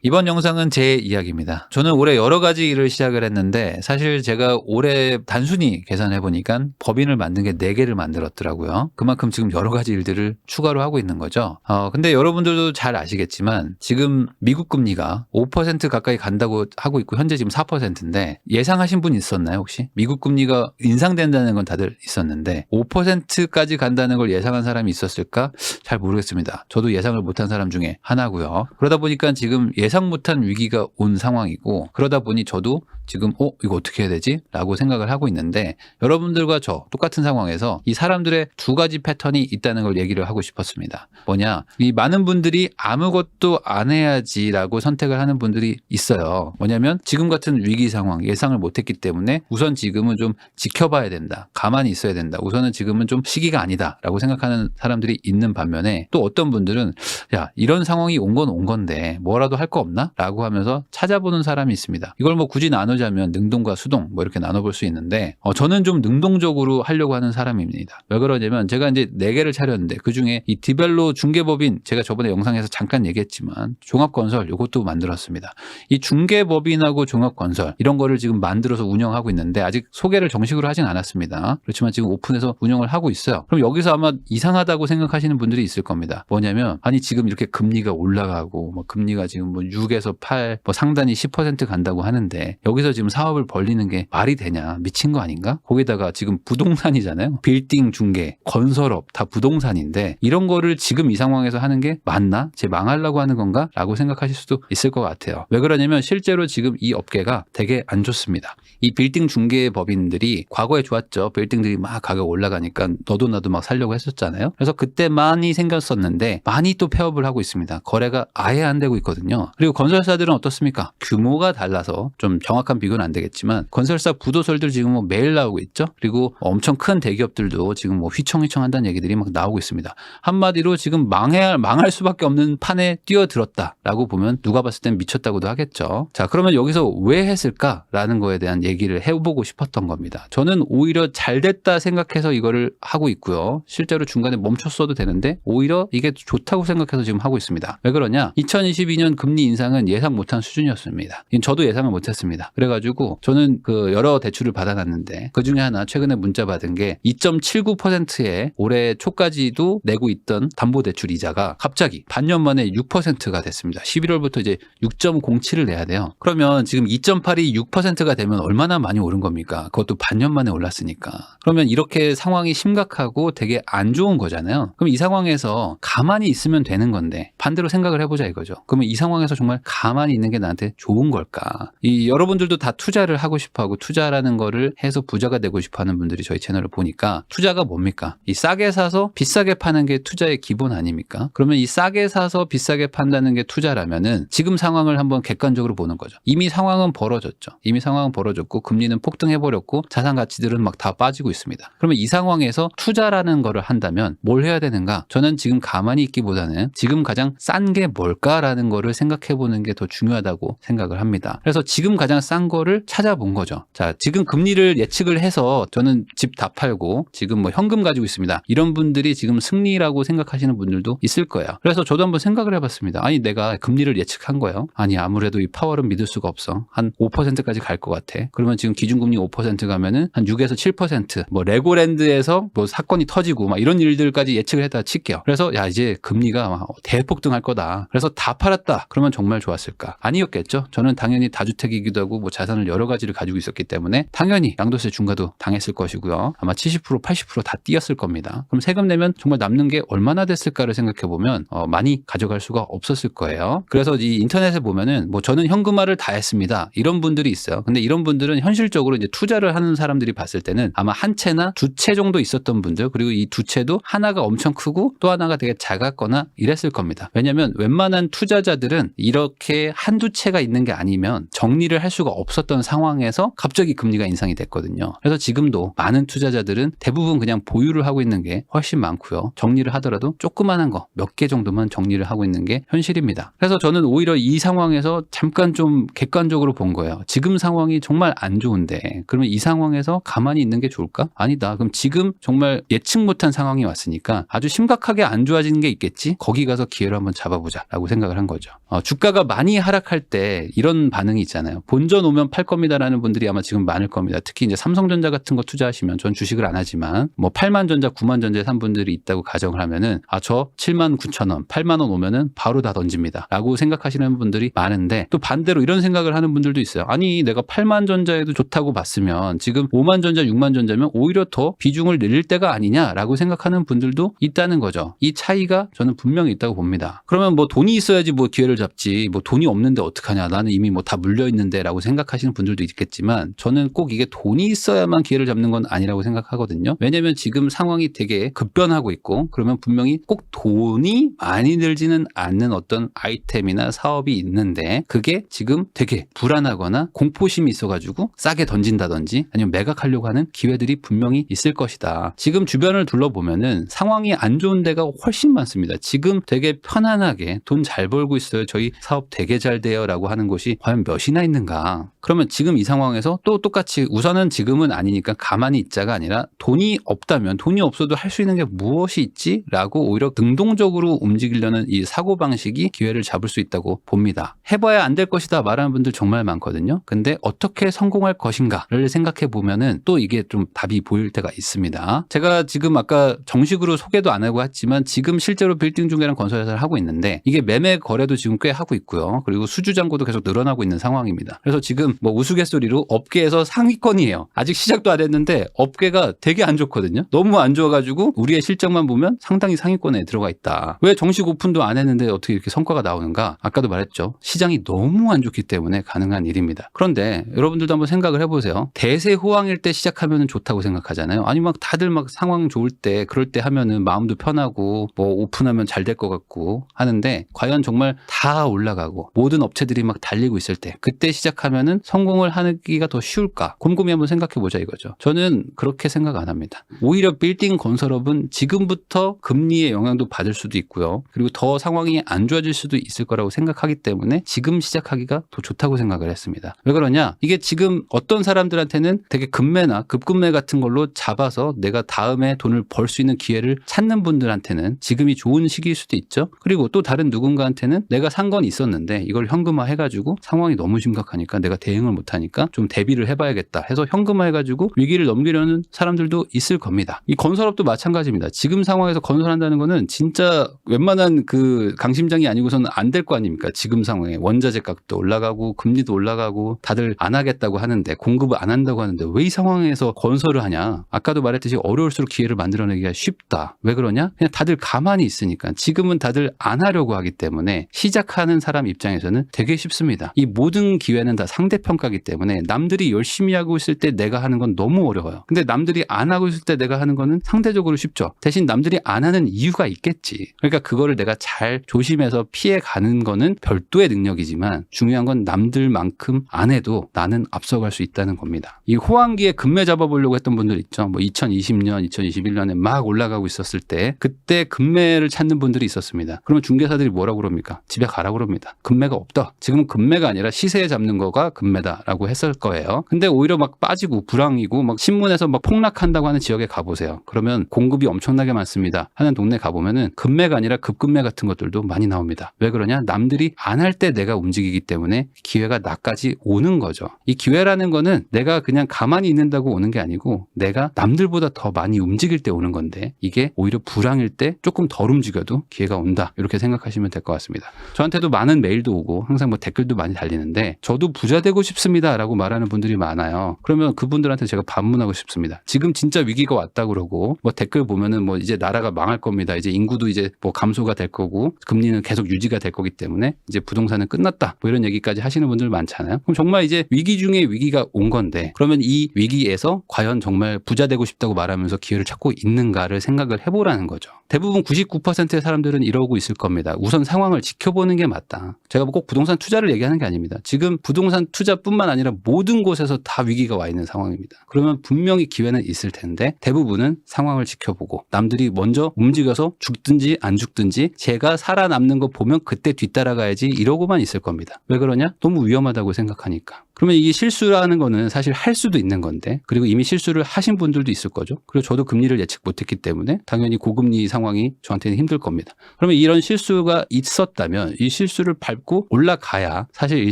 이번 영상은 제 이야기입니다. 저는 올해 여러 가지 일을 시작을 했는데 사실 제가 올해 단순히 계산해 보니까 법인을 만든 게 4개를 만들었더라고요. 그만큼 지금 여러 가지 일들을 추가로 하고 있는 거죠. 근데 여러분들도 잘 아시겠지만 지금 미국 금리가 5% 가까이 간다고 하고 있고 현재 지금 4%인데 예상하신 분 있었나요 혹시? 미국 금리가 인상된다는 건 다들 있었는데 5%까지 간다는 걸 예상한 사람이 있었을까? 잘 모르겠습니다. 저도 예상을 못한 사람 중에 하나고요. 그러다 보니까 지금 예상 못한 위기가 온 상황이고 그러다 보니 저도 지금 이거 어떻게 해야 되지? 라고 생각을 하고 있는데 여러분들과 저 똑같은 상황에서 이 사람들의 두 가지 패턴이 있다는 걸 얘기를 하고 싶었습니다. 뭐냐? 이 많은 분들이 아무것도 안 해야지라고 선택을 하는 분들이 있어요. 뭐냐면 지금 같은 위기 상황 예상을 못했기 때문에 우선 지금은 좀 지켜봐야 된다. 가만히 있어야 된다. 우선은 지금은 좀 시기가 아니다 라고 생각하는 사람들이 있는 반면에 또 어떤 분들은 야 이런 상황이 온 건 온 건데 뭐라도 할 거 없나? 라고 하면서 찾아보는 사람이 있습니다. 이걸 뭐 굳이 나누자면 능동과 수동 뭐 이렇게 나눠볼 수 있는데 저는 좀 능동적으로 하려고 하는 사람입니다. 왜 그러냐면 제가 이제 4개를 차렸는데 그중에 이 디벨로 중개법인 제가 저번에 영상에서 잠깐 얘기했지만 종합건설 이것도 만들었습니다. 이 중개법인하고 종합건설 이런 거를 지금 만들어서 운영하고 있는데 아직 소개를 정식으로 하진 않았습니다. 그렇지만 지금 오픈해서 운영을 하고 있어요. 그럼 여기서 아마 이상하다고 생각하시는 분들이 있을 겁니다. 뭐냐면 아니 지금 이렇게 금리가 올라가고 뭐 금리가 지금 뭐 6에서 8 뭐 상단이 10% 간다고 하는데 여기서 지금 사업을 벌리는 게 말이 되냐 미친 거 아닌가? 거기다가 지금 부동산이잖아요. 빌딩 중개, 건설업 다 부동산인데 이런 거를 지금 이 상황에서 하는 게 맞나? 제 망하려고 하는 건가? 라고 생각하실 수도 있을 것 같아요. 왜 그러냐면 실제로 지금 이 업계가 되게 안 좋습니다. 이 빌딩 중개 법인들이 과거에 좋았죠. 빌딩들이 막 가격 올라가니까 너도 나도 막 살려고 했었잖아요. 그래서 그때 많이 생겼었는데 많이 또 폐업을 하고 있습니다. 거래가 아예 안 되고 있거든요. 그리고 건설사들은 어떻습니까? 규모가 달라서 좀 정확한 비교는 안 되겠지만 건설사 부도설들 지금 뭐 매일 나오고 있죠. 그리고 엄청 큰 대기업들도 지금 뭐 휘청휘청 한다는 얘기들이 막 나오고 있습니다. 한마디로 지금 망할 수밖에 없는 판에 뛰어들었다라고 보면 누가 봤을 땐 미쳤다고도 하겠죠. 자, 그러면 여기서 왜 했을까라는 거에 대한 얘기를 해보고 싶었던 겁니다. 저는 오히려 잘 됐다 생각해서 이거를 하고 있고요. 실제로 중간에 멈췄어도 되는데 오히려 이게 좋다고 생각해서 지금 하고 있습니다. 왜 그러냐? 2022년 금리 인상은 예상 못한 수준이었습니다. 저도 예상을 못했습니다. 그래가지고 저는 그 여러 대출을 받아놨는데 그 중에 하나 최근에 문자 받은 게 2.79%에 올해 초까지도 내고 있던 담보대출 이자가 갑자기 반년 만에 6%가 됐습니다. 11월부터 이제 6.07을 내야 돼요. 그러면 지금 2.8이 6%가 되면 얼마나 많이 오른 겁니까? 그것도 반년 만에 올랐으니까. 그러면 이렇게 상황이 심각하고 되게 안 좋은 거잖아요. 그럼 이 상황에서 가만히 있으면 되는 건데 반대로 생각을 해보자 이거죠. 그러면 이 상황에서 정말 가만히 있는 게 나한테 좋은 걸까? 여러분들도 다 투자를 하고 싶어하고 투자라는 거를 해서 부자가 되고 싶어하는 분들이 저희 채널을 보니까 투자가 뭡니까? 이 싸게 사서 비싸게 파는 게 투자의 기본 아닙니까? 그러면 이 싸게 사서 비싸게 판다는 게 투자라면은 지금 상황을 한번 객관적으로 보는 거죠. 이미 상황은 벌어졌죠. 이미 상황은 벌어졌고 금리는 폭등해버렸고 자산 가치들은 막 다 빠지고 있습니다. 그러면 이 상황에서 투자라는 거를 한다면 뭘 해야 되는가? 저는 지금 가만히 있기보다는 지금 가장 싼 게 뭘까라는 거를 생각해 보는 게 더 중요하다고 생각을 합니다. 그래서 지금 가장 싼 거를 찾아본 거죠. 자, 지금 금리를 예측을 해서 저는 집 다 팔고 지금 뭐 현금 가지고 있습니다. 이런 분들이 지금 승리라고 생각하시는 분들도 있을 거예요. 그래서 저도 한번 생각을 해봤습니다. 아니 내가 금리를 예측한 거예요. 아니 아무래도 이 파월은 믿을 수가 없어. 한 5%까지 갈 것 같아. 그러면 지금 기준금리 5% 가면은 한 6에서 7% 뭐 레고랜드에서 뭐 사건이 터지고 막 이런 일들까지 예측을 했다 칠게요. 그래서 야 이제 금리가 막 대폭등할 거다. 그래서 다 팔았다. 그러면 정말 좋았을까? 아니었겠죠. 저는 당연히 다주택이기도 하고 뭐 자산을 여러 가지를 가지고 있었기 때문에 당연히 양도세 중과도 당했을 것이고요. 아마 70% 80% 다 뛰었을 겁니다. 그럼 세금 내면 정말 남는 게 얼마나 됐을까를 생각해 보면 많이 가져갈 수가 없었을 거예요. 그래서 이 인터넷에 보면은 뭐 저는 현금화를 다 했습니다. 이런 분들이 있어요. 근데 이런 분들은 현실적으로 이제 투자를 하는 사람들이 봤을 때는 아마 한 채나 두 채 정도 있었던 분들 그리고 이 두 채도 하나가 엄청 크고 또 하나가 되게 작았거나 이랬을 겁니다. 왜냐하면 웬만한 투자자들은 이렇게 한두 채가 있는 게 아니면 정리를 할 수가 없었던 상황에서 갑자기 금리가 인상이 됐거든요. 그래서 지금도 많은 투자자들은 대부분 그냥 보유를 하고 있는 게 훨씬 많고요. 정리를 하더라도 조그만한 거 몇 개 정도만 정리를 하고 있는 게 현실입니다. 그래서 저는 오히려 이 상황에서 잠깐 좀 객관적으로 본 거예요. 지금 상황이 정말 안 좋은데 그러면 이 상황에서 가만히 있는 게 좋을까? 아니다. 그럼 지금 정말 예측 못한 상황이 왔으니까 아주 심각하게 안 좋아지는 게 있겠지? 거기 가서 기회를 한번 잡아보자 라고 생각을 한 거죠. 주가가 많이 하락할 때 이런 반응이 있잖아요. 본전 오면 팔 겁니다라는 분들이 아마 지금 많을 겁니다. 특히 이제 삼성전자 같은 거 투자하시면 전 주식을 안 하지만 뭐 8만 전자, 9만 전자에 산 분들이 있다고 가정을 하면은 저 7만 9천 원, 8만 원 오면은 바로 다 던집니다. 라고 생각하시는 분들이 많은데 또 반대로 이런 생각을 하는 분들도 있어요. 아니 내가 8만 전자에도 좋다고 봤으면 지금 5만 전자, 6만 전자면 오히려 더 비중을 늘릴 때가 아니냐라고 생각하는 분들도 있다는 거죠. 이 차이가 저는 분명히 있다고 봅니다. 그러면 뭐 돈이 있어야지 뭐 기회를 잡지 뭐 돈이 없는데 어떡하냐 나는 이미 뭐 다 물려 있는데 라고 생각하시는 분들도 있겠지만 저는 꼭 이게 돈이 있어야만 기회를 잡는 건 아니라고 생각하거든요. 왜냐면 지금 상황이 되게 급변하고 있고 그러면 분명히 꼭 돈이 많이 들지는 않는 어떤 아이템이나 사업이 있는데 그게 지금 되게 불안하거나 공포심이 있어가지고 싸게 던진다든지 아니면 매각하려고 하는 기회들이 분명히 있을 것이다. 지금 주변을 둘러보면은 상황이 안 좋은 데가 훨씬 많습니다. 지금 되게 편안하게 돈 잘 벌고 있어요. 저희 사업 되게 잘 돼요 라고 하는 곳이 과연 몇이나 있는가. 그러면 지금 이 상황에서 또 똑같이 우선은 지금은 아니니까 가만히 있자가 아니라 돈이 없다면 돈이 없어도 할 수 있는 게 무엇이 있지? 라고 오히려 능동적으로 움직이려는 이 사고방식이 기회를 잡을 수 있다고 봅니다. 해봐야 안 될 것이다 말하는 분들 정말 많거든요. 근데 어떻게 성공할 것인가를 생각해 보면은 또 이게 좀 답이 보일 때가 있습니다. 제가 지금 아까 정식으로 소개도 안 하고 했지만 지금 실제로 빌딩 중개랑 건설회사를 하고 있는데 이게 매매 거래도 지금 꽤 하고 있고요. 그리고 수주 잔고도 계속 늘어나고 있는 상황입니다. 그래서 지금 뭐 우스갯소리로 업계에서 상위권이에요. 아직 시작도 안 했는데 업계가 되게 안 좋거든요. 너무 안 좋아가지고 우리의 실적만 보면 상당히 상위권에 들어가 있다. 왜 정식 오픈도 안 했는데 어떻게 이렇게 성과가 나오는가? 아까도 말했죠. 시장이 너무 안 좋기 때문에 가능한 일입니다. 그런데 여러분들도 한번 생각을 해보세요. 대세호황일 때 시작하면 좋다고 생각하잖아요. 아니 막 다들 막 상황 좋을 때 그럴 때 하면은 마음도 편하고 뭐 오픈하면 잘 될 것 같고 하는데 과연 정말 다 올라가고 모든 업체들이 막 달리고 있을 때 그때 시작하면은 성공을 하기가 더 쉬울까? 곰곰이 한번 생각해 보자 이거죠. 저는 그렇게 생각 안 합니다. 오히려 빌딩 건설업은 지금부터 금리의 영향도 받을 수도 있고요. 그리고 더 상황이 안 좋아질 수도 있을 거라고 생각하기 때문에 지금 시작하기가 더 좋다고 생각을 했습니다. 왜 그러냐? 이게 지금 어떤 사람들한테는 되게 급매나 급급매 같은 걸로 잡아서 내가 다음에 돈을 벌 수 있는 기회를 찾는 분들한테는 지금이 좋은 시기일 수도 있죠. 그리고 또 다른 누군가한테는 내가 산 건 있었는데 이걸 현금화 해가지고 상황이 너무 심각하니까 내가 대응을 못하니까 좀 대비를 해봐야겠다 해서 현금화 해가지고 위기를 넘기려는 사람들도 있을 겁니다. 이 건설업도 마찬가지입니다. 지금 상황에서 건설한다는 거는 진짜 웬만한 그 강심장이 아니고서는 안 될 거 아닙니까? 지금 상황에 원자재 값도 올라가고 금리도 올라가고 다들 안 하겠다고 하는데 공급을 안 한다고 하는데 왜 이 상황에서 건설을 하냐? 아까도 말했듯이 어려울수록 기회를 만들어내기가 쉽다. 왜 그러냐? 그냥 다들 가만히 있으니까 지금은 다들 안 하려고 하기 때문에 시작하는 사람 입장에서는 되게 쉽습니다. 이 모든 기회는 다 상대평가이기 때문에 남들이 열심히 하고 있을 때 내가 하는 건 너무 어려워요. 근데 남들이 안 하고 있을 때 내가 하는 거는 상대적으로 쉽죠. 대신 남들이 안 하는 이유가 있겠지. 그러니까 그거를 내가 잘 조심해서 피해가는 거는 별도의 능력이지만 중요한 건 남들만큼 안 해도 나는 앞서갈 수 있다는 겁니다. 이 호황기에 금매 잡아보려고 했던 분들 있죠. 뭐 2020년, 2021년에 막 올라가고 있었을 때 그때 금매를 찾는 분들이 있었습니다. 그러면 중개사들이 뭐라고 그럽니까? 집에 가라고 그럽니다. 금매가 없다. 지금은 금매가 아니라 시세에 잡는 거가 금매다라고 했을 거예요. 근데 오히려 막 빠지고 불황이고 막 신문에서 막 폭락한다고 하는 지역에 가보세요. 그러면 공급이 엄청나게 많습니다 하는 동네 가보면은 금매가 아니라 급금매 같은 것들도 많이 나옵니다. 왜 그러냐? 남들이 안 할 때 내가 움직이기 때문에 기회가 나까지 오는 거죠. 이 기회라는 거는 내가 그냥 가만히 있는다고 오는 게 아니고 내가 남들보다 더 많이 움직일 때 오는 건데 이게 오히려 불황일 때 조금 덜 움직여도 기회가 온다. 이렇게 생각하시면 될 것 같습니다. 저한테도 많은 메일도 오고 항상 뭐 댓글도 많이 달리는데 저도 부자 되고 싶습니다 라고 말하는 분들이 많아요. 그러면 그분들한테 제가 반문하고 싶습니다. 지금 진짜 위기가 왔다 그러고 뭐 댓글 보면은 뭐 이제 나라가 망할 겁니다. 이제 인구도 이제 뭐 감소가 될 거고 금리는 계속 유지가 될 거기 때문에 이제 부동산은 끝났다. 뭐 이런 얘기까지 하시는 분들 많잖아요. 그럼 정말 이제 위기 중에 위기가 온 건데 그러면 이 위기에서 과연 정말 부자 되고 싶다고 말하면서 기회를 찾고 있는가를 생각을 해보라는 거죠. 대부분 99%의 사람들은 이러고 있을 겁니다. 우선 상황을 지켜보는 게 맞다. 제가 꼭 부동산 투자를 얘기하는 게 아닙니다. 지금 부동산 투자뿐만 아니라 모든 곳에서 다 위기가 와 있는 상황입니다. 그러면 분명히 기회는 있을 텐데 대부분은 상황을 지켜보고 남들이 먼저 움직여서 죽든지 안 죽든지 제가 살아남는 거 보면 그때 뒤따라가야지 이러고만 있을 겁니다. 왜 그러냐? 너무 위험하다고 생각하니까. 그러면 이게 실수라는 거는 사실 할 수도 있는 건데, 그리고 이미 실수를 하신 분들도 있을 거죠. 그리고 저도 금리를 예측 못했기 때문에 당연히 고금리 상황이 저한테는 힘들 겁니다. 그러면 이런 실수가 있었다면 이 실수를 밟고 올라가야 사실 이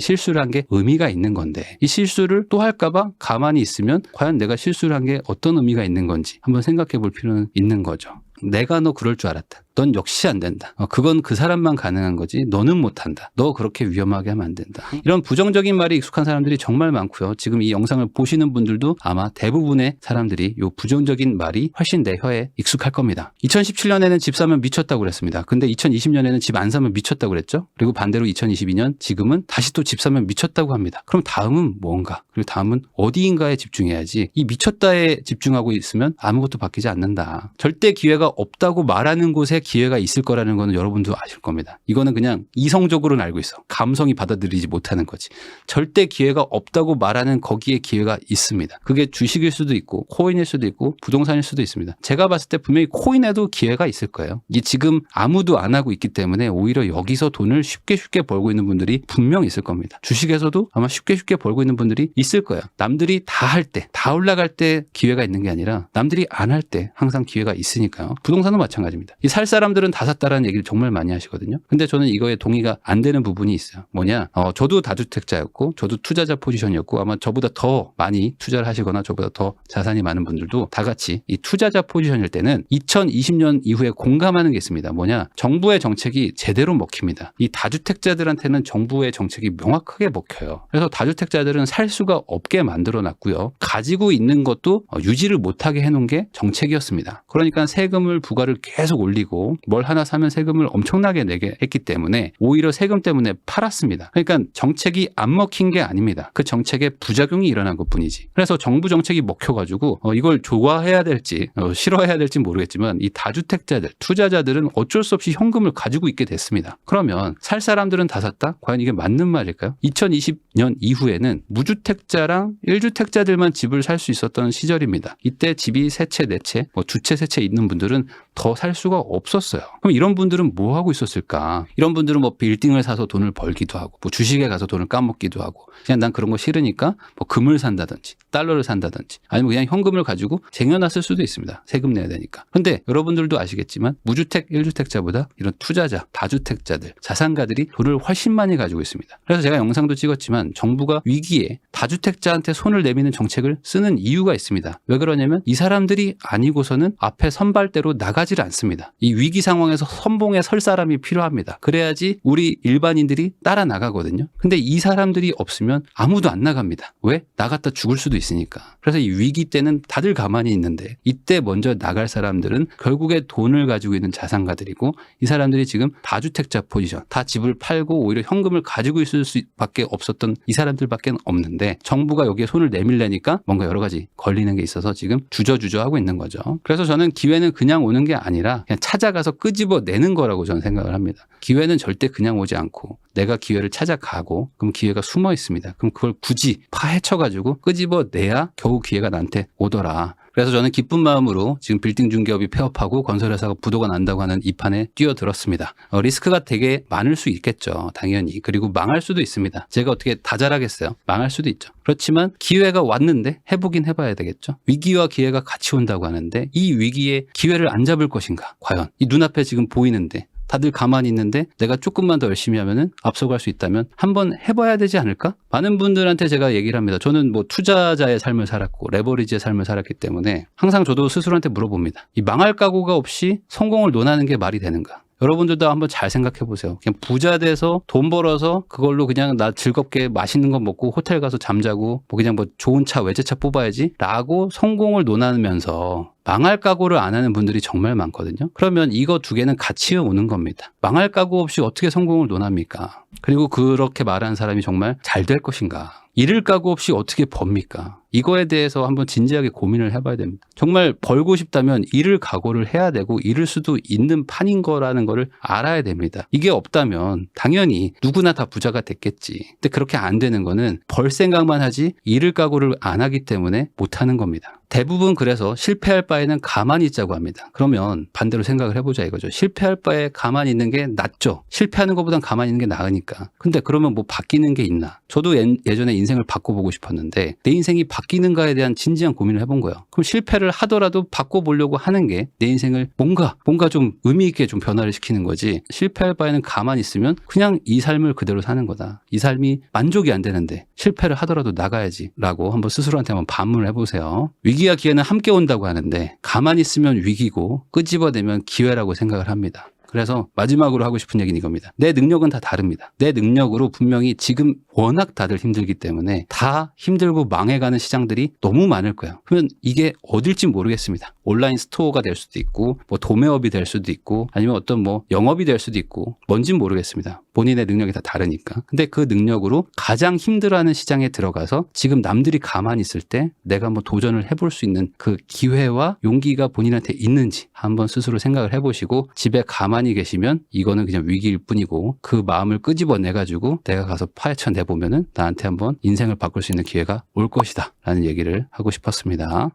실수를 한 게 의미가 있는 건데, 이 실수를 또 할까봐 가만히 있으면 과연 내가 실수를 한 게 어떤 의미가 있는 건지 한번 생각해 볼 필요는 있는 거죠. 내가 너 그럴 줄 알았다. 넌 역시 안 된다. 그건 그 사람만 가능한 거지 너는 못한다. 너 그렇게 위험하게 하면 안 된다. 이런 부정적인 말이 익숙한 사람들이 정말 많고요. 지금 이 영상을 보시는 분들도 아마 대부분의 사람들이 이 부정적인 말이 훨씬 내 혀에 익숙할 겁니다. 2017년에는 집 사면 미쳤다고 그랬습니다. 근데 2020년에는 집 안 사면 미쳤다고 그랬죠. 그리고 반대로 2022년 지금은 다시 또 집 사면 미쳤다고 합니다. 그럼 다음은 뭔가? 그리고 다음은 어디인가에 집중해야지, 이 미쳤다에 집중하고 있으면 아무것도 바뀌지 않는다. 절대 기회가 없다고 말하는 곳에 기회가 있을 거라는 거는 여러분도 아실 겁니다. 이거는 그냥 이성적으로는 알고 있어. 감성이 받아들이지 못하는 거지. 절대 기회가 없다고 말하는 거기에 기회가 있습니다. 그게 주식일 수도 있고 코인일 수도 있고 부동산일 수도 있습니다. 제가 봤을 때 분명히 코인에도 기회가 있을 거예요. 이게 지금 아무도 안 하고 있기 때문에 오히려 여기서 돈을 쉽게 벌고 있는 분들이 분명 있을 겁니다. 주식에서도 아마 쉽게 벌고 있는 분들이 있을 거예요. 남들이 다 할 때, 다 올라갈 때 기회가 있는 게 아니라 남들이 안 할 때 항상 기회가 있으니까요. 부동산도 마찬가지입니다. 이 살 사람들은 다 샀다라는 얘기를 정말 많이 하시거든요. 근데 저는 이거에 동의가 안 되는 부분이 있어요. 뭐냐? 저도 다주택자였고 저도 투자자 포지션이었고 아마 저보다 더 많이 투자를 하시거나 저보다 더 자산이 많은 분들도 다 같이 이 투자자 포지션일 때는 2020년 이후에 공감하는 게 있습니다. 뭐냐? 정부의 정책이 제대로 먹힙니다. 이 다주택자들한테는 정부의 정책이 명확하게 먹혀요. 그래서 다주택자들은 살 수가 없게 만들어 놨고요. 가지고 있는 것도 유지를 못하게 해놓은 게 정책이었습니다. 그러니까 세금을 부과를 계속 올리고 뭘 하나 사면 세금을 엄청나게 내게 했기 때문에 오히려 세금 때문에 팔았습니다. 그러니까 정책이 안 먹힌 게 아닙니다. 그 정책의 부작용이 일어난 것뿐이지. 그래서 정부 정책이 먹혀가지고 이걸 좋아해야 될지 싫어해야 될지 모르겠지만 이 다주택자들, 투자자들은 어쩔 수 없이 현금을 가지고 있게 됐습니다. 그러면 살 사람들은 다 샀다? 과연 이게 맞는 말일까요? 2020년 이후에는 무주택자랑 1주택자들만 집을 살 수 있었던 시절입니다. 이때 집이 3채, 4채, 2채, 3채 있는 분들은 더 살 수가 없었어요. 그럼 이런 분들은 뭐 하고 있었을까? 이런 분들은 뭐 빌딩을 사서 돈을 벌기도 하고 뭐 주식에 가서 돈을 까먹기도 하고 그냥 난 그런 거 싫으니까 뭐 금을 산다든지 달러를 산다든지 아니면 그냥 현금을 가지고 쟁여놨을 수도 있습니다. 세금 내야 되니까. 근데 여러분들도 아시겠지만 무주택 1주택자보다 이런 투자자, 다주택자들, 자산가들이 돈을 훨씬 많이 가지고 있습니다. 그래서 제가 영상도 찍었지만 정부가 위기에 다주택자한테 손을 내미는 정책을 쓰는 이유가 있습니다. 왜 그러냐면 이 사람들이 아니고서는 앞에 선발대로 나가질 않습니다. 이 위기 상황에서 선봉에 설 사람이 필요합니다. 그래야지 우리 일반인들이 따라 나가거든요. 근데 이 사람들이 없으면 아무도 안 나갑니다. 왜? 나갔다 죽을 수도 있으니까. 그래서 이 위기 때는 다들 가만히 있는데 이때 먼저 나갈 사람들은 결국에 돈을 가지고 있는 자산가들이고 이 사람들이 지금 다주택자 포지션, 다 집을 팔고 오히려 현금을 가지고 있을 수밖에 없었던 이 사람들밖에 없는데 정부가 여기에 손을 내밀려니까 뭔가 여러 가지 걸리는 게 있어서 지금 주저주저 하고 있는 거죠. 그래서 저는 기회는 그냥 오는 게 아니라 그냥 찾아가서 끄집어내는 거라고 저는 생각을 합니다. 기회는 절대 그냥 오지 않고 내가 기회를 찾아가고 그럼 기회가 숨어 있습니다. 그럼 그걸 굳이 파헤쳐가지고 끄집어내야 겨우 기회가 나한테 오더라. 그래서 저는 기쁜 마음으로 지금 빌딩 중개업이 폐업하고 건설회사가 부도가 난다고 하는 이 판에 뛰어들었습니다. 리스크가 되게 많을 수 있겠죠. 당연히. 그리고 망할 수도 있습니다. 제가 어떻게 다 잘하겠어요. 망할 수도 있죠. 그렇지만 기회가 왔는데 해보긴 해봐야 되겠죠. 위기와 기회가 같이 온다고 하는데 이 위기에 기회를 안 잡을 것인가? 과연 이 눈앞에 지금 보이는데 다들 가만히 있는데 내가 조금만 더 열심히 하면은 앞서갈 수 있다면 한번 해봐야 되지 않을까? 많은 분들한테 제가 얘기를 합니다. 저는 뭐 투자자의 삶을 살았고 레버리지의 삶을 살았기 때문에 항상 저도 스스로한테 물어봅니다. 이 망할 각오가 없이 성공을 논하는 게 말이 되는가? 여러분들도 한번 잘 생각해 보세요. 그냥 부자 돼서 돈 벌어서 그걸로 그냥 나 즐겁게 맛있는 거 먹고 호텔 가서 잠자고 뭐 그냥 뭐 좋은 차 외제차 뽑아야지 라고 성공을 논하면서 망할 각오를 안 하는 분들이 정말 많거든요. 그러면 이거 두 개는 같이 오는 겁니다. 망할 각오 없이 어떻게 성공을 논합니까? 그리고 그렇게 말하는 사람이 정말 잘 될 것인가? 잃을 각오 없이 어떻게 법니까? 이거에 대해서 한번 진지하게 고민을 해봐야 됩니다. 정말 벌고 싶다면 일을 각오를 해야 되고 이룰 수도 있는 판인 거라는 거를 알아야 됩니다. 이게 없다면 당연히 누구나 다 부자가 됐겠지. 근데 그렇게 안 되는 거는 벌 생각만 하지 일을 각오를 안 하기 때문에 못하는 겁니다. 대부분 그래서 실패할 바에는 가만히 있자고 합니다. 그러면 반대로 생각을 해보자 이거죠. 실패할 바에 가만히 있는 게 낫죠. 실패하는 것보단 가만히 있는 게 나으니까. 근데 그러면 뭐 바뀌는 게 있나? 저도 예전에 인생을 바꿔보고 싶었는데 내 인생이 바뀌는가에 대한 진지한 고민을 해본 거예요. 그럼 실패를 하더라도 바꿔보려고 하는 게 내 인생을 뭔가 좀 의미 있게 좀 변화를 시키는 거지. 실패할 바에는 가만히 있으면 그냥 이 삶을 그대로 사는 거다. 이 삶이 만족이 안 되는데 실패를 하더라도 나가야지 라고 한번 스스로한테 한번 반문을 해보세요. 위기와 기회는 함께 온다고 하는데 가만히 있으면 위기고 끄집어내면 기회라고 생각을 합니다. 그래서 마지막으로 하고 싶은 얘기는 이겁니다. 내 능력은 다 다릅니다. 내 능력으로 분명히 지금 워낙 다들 힘들기 때문에 다 힘들고 망해가는 시장들이 너무 많을 거예요. 그러면 이게 어딜지 모르겠습니다. 온라인 스토어가 될 수도 있고 뭐 도매업이 될 수도 있고 아니면 어떤 뭐 영업이 될 수도 있고 뭔진 모르겠습니다. 본인의 능력이 다 다르니까. 근데 그 능력으로 가장 힘들어하는 시장에 들어가서 지금 남들이 가만히 있을 때 내가 뭐 도전을 해볼 수 있는 그 기회와 용기가 본인한테 있는지 한번 스스로 생각을 해보시고 집에 가만히 계시면 이거는 그냥 위기일 뿐이고 그 마음을 끄집어내가지고 내가 가서 파헤쳐 내보면은 나한테 한번 인생을 바꿀 수 있는 기회가 올 것이다 라는 얘기를 하고 싶었습니다.